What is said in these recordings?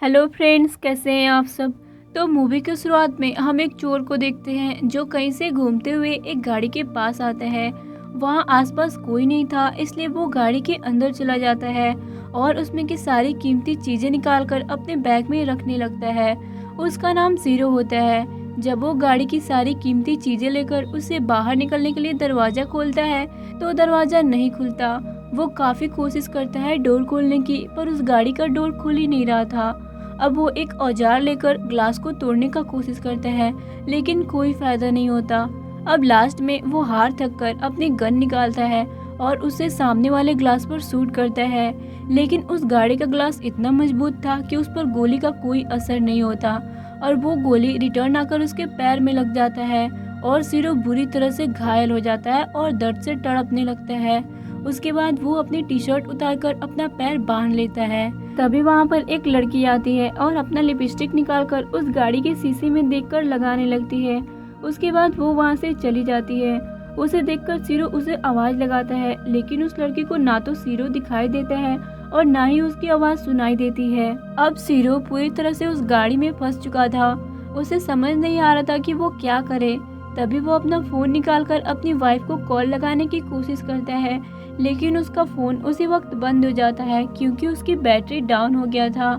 Hello friends, कैसे हैं आप सब। तो मूवी की शुरुआत में हम एक चोर को देखते हैं जो कहीं से घूमते हुए एक गाड़ी के पास आता है। वहाँ आसपास कोई नहीं था, इसलिए वो गाड़ी के अंदर चला जाता है और उसमें की सारी कीमती चीज़ें निकालकर अपने बैग में रखने लगता है। उसका नाम ज़ीरो होता है। जब वो गाड़ी की सारी कीमती चीज़ें लेकर उसे बाहर निकलने के लिए दरवाज़ा खोलता है तो दरवाज़ा नहीं खुलता। वो काफ़ी कोशिश करता है डोर खोलने की, पर उस गाड़ी का डोर खुल ही नहीं रहा था। अब वो एक औजार लेकर ग्लास को तोड़ने का कोशिश करता है, लेकिन कोई फायदा नहीं होता। अब लास्ट में वो हार थक कर अपनी गन निकालता है और उसे सामने वाले ग्लास पर शूट करता है, लेकिन उस गाड़ी का ग्लास इतना मजबूत था कि उस पर गोली का कोई असर नहीं होता और वो गोली रिटर्न आकर उसके पैर में लग जाता है और सिरो बुरी तरह से घायल हो जाता है और दर्द से तड़पने लगता है। उसके बाद वो अपनी टी शर्ट उतारकर अपना पैर बांध लेता है। तभी वहाँ पर एक लड़की आती है और अपना लिपस्टिक निकालकर उस गाड़ी के शीशे में देखकर लगाने लगती है। उसके बाद वो वहाँ से चली जाती है। उसे देखकर सीरो उसे आवाज़ लगाता है, लेकिन उस लड़की को ना तो सीरो दिखाई देता है और ना ही उसकी आवाज़ सुनाई देती है। अब सीरो पूरी तरह से उस गाड़ी में फंस चुका था। उसे समझ नहीं आ रहा था कि वो क्या करे। तभी वो अपना फ़ोन निकालकर अपनी वाइफ को कॉल लगाने की कोशिश करता है, लेकिन उसका फ़ोन उसी वक्त बंद हो जाता है क्योंकि उसकी बैटरी डाउन हो गया था।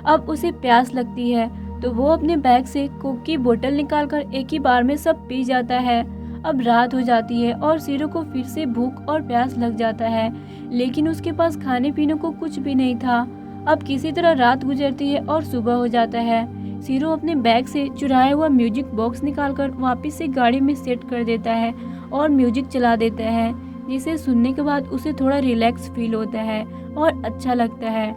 अब उसे प्यास लगती है तो वो अपने बैग से कोक की बोतल निकालकर एक ही बार में सब पी जाता है। अब रात हो जाती है और सीरो को फिर से भूख और प्यास लग जाता है, लेकिन उसके पास खाने पीने को कुछ भी नहीं था। अब किसी तरह रात गुजरती है और सुबह हो जाता है। सीरो अपने बैग से चुराया हुआ म्यूजिक बॉक्स निकालकर वापस से गाड़ी में सेट कर देता है और म्यूजिक चला देता है, जिसे सुनने के बाद उसे थोड़ा रिलैक्स फील होता है और अच्छा लगता है।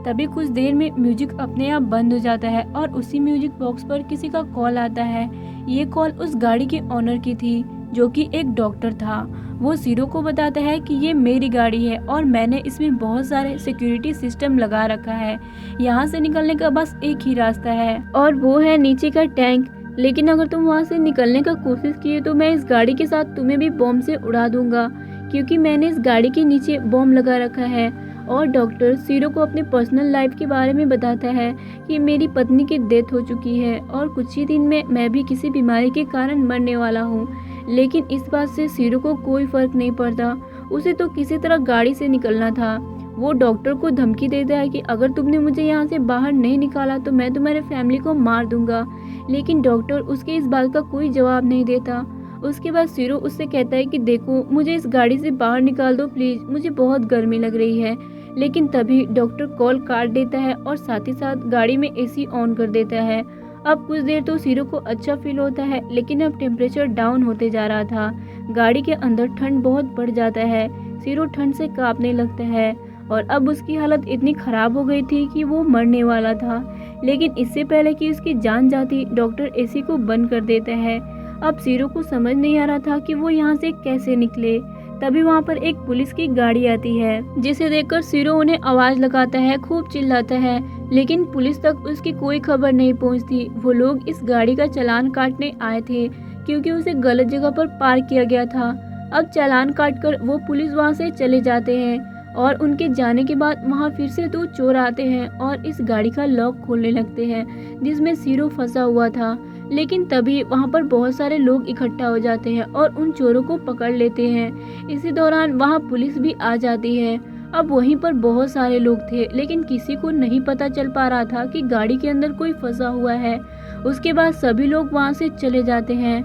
तभी कुछ देर में म्यूजिक अपने आप बंद हो जाता है और उसी म्यूजिक बॉक्स पर किसी का कॉल आता है। ये कॉल उस गाड़ी के ओनर की थी, जो कि एक डॉक्टर था। वो सीरो को बताता है कि ये मेरी गाड़ी है और मैंने इसमें बहुत सारे सिक्योरिटी सिस्टम लगा रखा है। यहाँ से निकलने का बस एक ही रास्ता है और वो है नीचे का टैंक। लेकिन अगर तुम वहाँ से निकलने का कोशिश किए तो मैं इस गाड़ी के साथ तुम्हें भी बॉम्ब से उड़ा दूंगा, क्योंकि मैंने इस गाड़ी के नीचे बॉम्ब लगा रखा है। और डॉक्टर सीरो को अपने पर्सनल लाइफ के बारे में बताता है कि मेरी पत्नी की डेथ हो चुकी है और कुछ ही दिन में मैं भी किसी बीमारी के कारण मरने वाला हूँ। लेकिन इस बात से सीरो को कोई फर्क नहीं पड़ता। उसे तो किसी तरह गाड़ी से निकलना था। वो डॉक्टर को धमकी देता है कि अगर तुमने मुझे यहाँ से बाहर नहीं निकाला तो मैं तुम्हारे फैमिली को मार दूंगा, लेकिन डॉक्टर उसके इस बात का कोई जवाब नहीं देता। उसके बाद सीरो उससे कहता है कि देखो, मुझे इस गाड़ी से बाहर निकाल दो प्लीज़, मुझे बहुत गर्मी लग रही है। लेकिन तभी डॉक्टर कॉल काट देता है और साथ ही साथ गाड़ी में एसी ऑन कर देता है। अब कुछ देर तो सीरो को अच्छा फील होता है, लेकिन अब टेम्परेचर डाउन होते जा रहा था। गाड़ी के अंदर ठंड बहुत बढ़ जाता है। सीरो ठंड से कांपने लगता है और अब उसकी हालत इतनी ख़राब हो गई थी कि वो मरने वाला था। लेकिन इससे पहले कि उसकी जान जाती, डॉक्टर एसी को बंद कर देता है। अब सीरो को समझ नहीं आ रहा था कि वो यहाँ से कैसे निकले। तभी वहाँ पर एक पुलिस की गाड़ी आती है, जिसे देखकर सीरो उन्हें आवाज़ लगाता है, खूब चिल्लाता है, लेकिन पुलिस तक उसकी कोई खबर नहीं पहुँचती। वो लोग इस गाड़ी का चालान काटने आए थे क्योंकि उसे गलत जगह पर पार्क किया गया था। अब चालान काटकर वो पुलिस वहाँ से चले जाते हैं और उनके जाने के बाद वहाँ फिर से 2 चोर आते हैं और इस गाड़ी का लॉक खोलने लगते हैं जिसमें सीरो फंसा हुआ था। लेकिन तभी वहाँ पर बहुत सारे लोग इकट्ठा हो जाते हैं और उन चोरों को पकड़ लेते हैं। इसी दौरान वहाँ पुलिस भी आ जाती है। अब वहीं पर बहुत सारे लोग थे, लेकिन किसी को नहीं पता चल पा रहा था कि गाड़ी के अंदर कोई फंसा हुआ है। उसके बाद सभी लोग वहाँ से चले जाते हैं।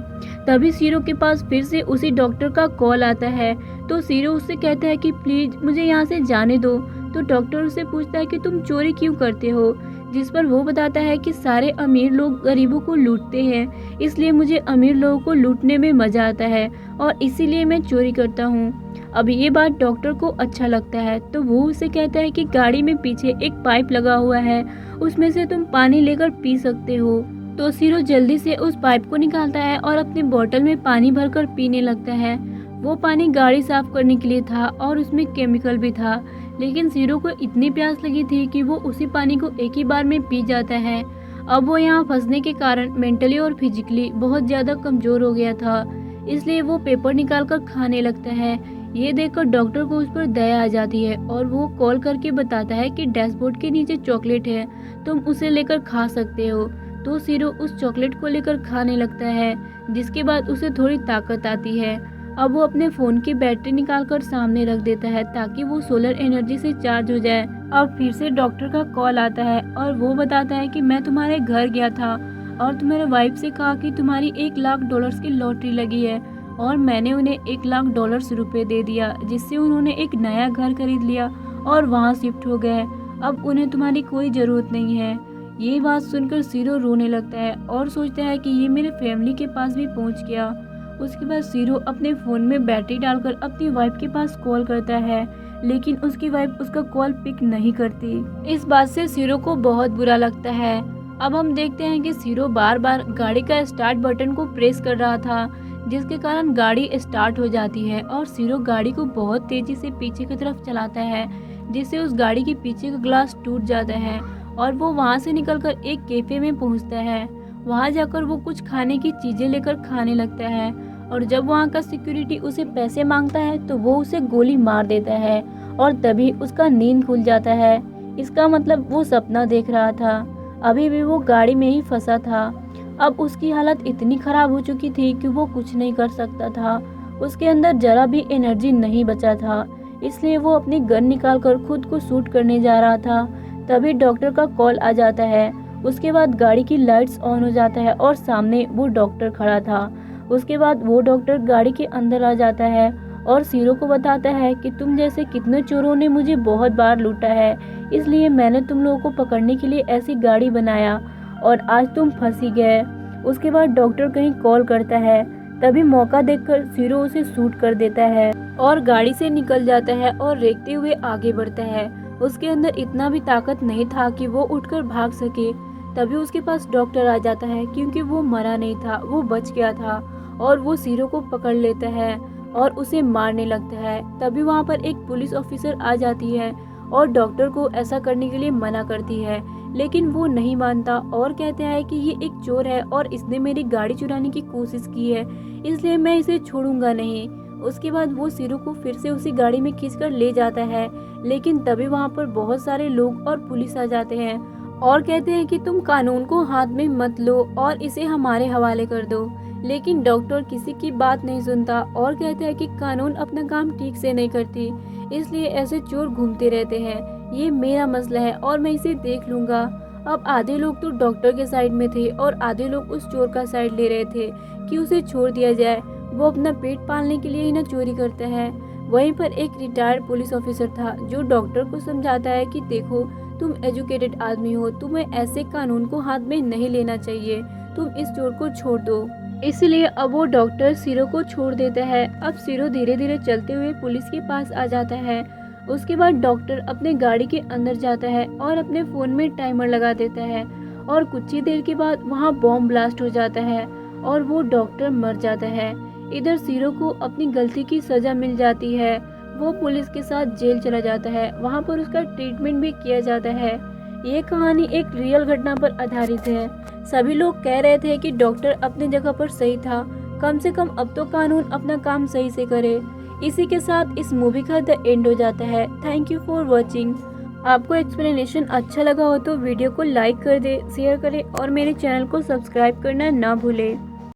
तभी सीरो के पास फिर से उसी डॉक्टर का कॉल आता है, तो सीरो उससे कहता है कि प्लीज़ मुझे यहाँ से जाने दो। तो डॉक्टर उससे पूछता है कि तुम चोरी क्यों करते हो, जिस पर वो बताता है कि सारे अमीर लोग गरीबों को लूटते हैं, इसलिए मुझे अमीर लोगों को लूटने में मज़ा आता है और इसीलिए मैं चोरी करता हूँ। अब ये बात डॉक्टर को अच्छा लगता है, तो वो उसे कहता है कि गाड़ी में पीछे एक पाइप लगा हुआ है, उसमें से तुम पानी लेकर पी सकते हो। तो सीरो जल्दी से उस पाइप को निकालता है और अपनी बोतल में पानी भरकर पीने लगता है। वो पानी गाड़ी साफ करने के लिए था और उसमें केमिकल भी था, लेकिन सीरो को इतनी प्यास लगी थी कि वो उसी पानी को एक ही बार में पी जाता है। अब वो यहाँ फंसने के कारण मेंटली और फिजिकली बहुत ज़्यादा कमज़ोर हो गया था, इसलिए वो पेपर निकालकर खाने लगता है। ये देखकर डॉक्टर को उस पर दया आ जाती है और वो कॉल करके बताता है कि डैशबोर्ड के नीचे चॉकलेट है, तुम उसे लेकर खा सकते हो। तो सीरो उस चॉकलेट को लेकर खाने लगता है, जिसके बाद उसे थोड़ी ताकत आती है। अब वो अपने फ़ोन की बैटरी निकालकर सामने रख देता है ताकि वो सोलर एनर्जी से चार्ज हो जाए। अब फिर से डॉक्टर का कॉल आता है और वो बताता है कि मैं तुम्हारे घर गया था और तुम्हारे वाइफ से कहा कि तुम्हारी $1 लाख की लॉटरी लगी है, और मैंने उन्हें $1 लाख रुपए दे दिया, जिससे उन्होंने एक नया घर खरीद लिया और वहाँ शिफ्ट हो गए। अब उन्हें तुम्हारी कोई ज़रूरत नहीं है। ये बात सुनकर सीरो रोने लगता है और सोचता है कि ये मेरे फैमिली के पास भी पहुँच गया। उसके बाद सीरो अपने फ़ोन में बैटरी डालकर अपनी वाइफ के पास कॉल करता है, लेकिन उसकी वाइफ उसका कॉल पिक नहीं करती। इस बात से सीरो को बहुत बुरा लगता है। अब हम देखते हैं कि सीरो बार बार गाड़ी का स्टार्ट बटन को प्रेस कर रहा था, जिसके कारण गाड़ी स्टार्ट हो जाती है और सीरो गाड़ी को बहुत तेजी से पीछे की तरफ चलाता है, जिससे उस गाड़ी के पीछे का ग्लास टूट जाता है और वो वहाँ से निकलकर एक कैफे में पहुँचता है। वहाँ जाकर वो कुछ खाने की चीज़ें लेकर खाने लगता है और जब वहाँ का सिक्योरिटी उसे पैसे मांगता है तो वो उसे गोली मार देता है और तभी उसका नींद खुल जाता है। इसका मतलब वो सपना देख रहा था, अभी भी वो गाड़ी में ही फंसा था। अब उसकी हालत इतनी खराब हो चुकी थी कि वो कुछ नहीं कर सकता था। उसके अंदर जरा भी एनर्जी नहीं बचा था, इसलिए वो अपनी गन निकालकर खुद को शूट करने जा रहा था। तभी डॉक्टर का कॉल आ जाता है। उसके बाद गाड़ी की लाइट्स ऑन हो जाता है और सामने वो डॉक्टर खड़ा था। उसके बाद वो डॉक्टर गाड़ी के अंदर आ जाता है और सीरो को बताता है कि तुम जैसे कितने चोरों ने मुझे बहुत बार लूटा है, इसलिए मैंने तुम लोगों को पकड़ने के लिए ऐसी गाड़ी बनाया और आज तुम फंसी गए। उसके बाद डॉक्टर कहीं कॉल करता है, तभी मौका देखकर सीरो उसे शूट कर देता है और गाड़ी से निकल जाता है और रेंगते हुए आगे बढ़ता है। उसके अंदर इतना भी ताकत नहीं था कि वो उठकर भाग सके। तभी उसके पास डॉक्टर आ जाता है, क्योंकि वो मरा नहीं था, वो बच गया था और वो सीरो को पकड़ लेता है और उसे मारने लगता है। तभी वहाँ पर एक पुलिस ऑफिसर आ जाती है और डॉक्टर को ऐसा करने के लिए मना करती है, लेकिन वो नहीं मानता और कहता है कि ये एक चोर है और इसने मेरी गाड़ी चुराने की कोशिश की है, इसलिए मैं इसे छोड़ूंगा नहीं। उसके बाद वो सीरो को फिर से उसी गाड़ी में खींचकर ले जाता है, लेकिन तभी वहाँ पर बहुत सारे लोग और पुलिस आ जाते हैं और कहते हैं कि तुम कानून को हाथ में मत लो और इसे हमारे हवाले कर दो। लेकिन डॉक्टर किसी की बात नहीं सुनता और कहता है कि कानून अपना काम ठीक से नहीं करती, इसलिए ऐसे चोर घूमते रहते हैं। ये मेरा मसला है और मैं इसे देख लूँगा। अब आधे लोग तो डॉक्टर के साइड में थे और आधे लोग उस चोर का साइड ले रहे थे कि उसे छोड़ दिया जाए, वो अपना पेट पालने के लिए ही ना चोरी करता है। वहीं पर एक रिटायर्ड पुलिस ऑफिसर था जो डॉक्टर को समझाता है कि देखो, तुम एजुकेटेड आदमी हो, तुम्हें ऐसे कानून को हाथ में नहीं लेना चाहिए, तुम इस चोर को छोड़ दो। इसलिए अब वो डॉक्टर सीरो को छोड़ देता है। अब सीरो धीरे धीरे चलते हुए पुलिस के पास आ जाता है। उसके बाद डॉक्टर अपने गाड़ी के अंदर जाता है और अपने फ़ोन में टाइमर लगा देता है और कुछ ही देर के बाद वहाँ बॉम्ब ब्लास्ट हो जाता है और वो डॉक्टर मर जाता है। इधर सीरो को अपनी गलती की सज़ा मिल जाती है। वो पुलिस के साथ जेल चला जाता है, वहाँ पर उसका ट्रीटमेंट भी किया जाता है। ये कहानी एक रियल घटना पर आधारित है। सभी लोग कह रहे थे कि डॉक्टर अपनी जगह पर सही था, कम से कम अब तो कानून अपना काम सही से करे। इसी के साथ इस मूवी का द एंड हो जाता है। Thank you for watching. आपको एक्सप्लेनेशन अच्छा लगा हो तो वीडियो को लाइक कर दे, शेयर करें और मेरे चैनल को सब्सक्राइब करना ना भूलें।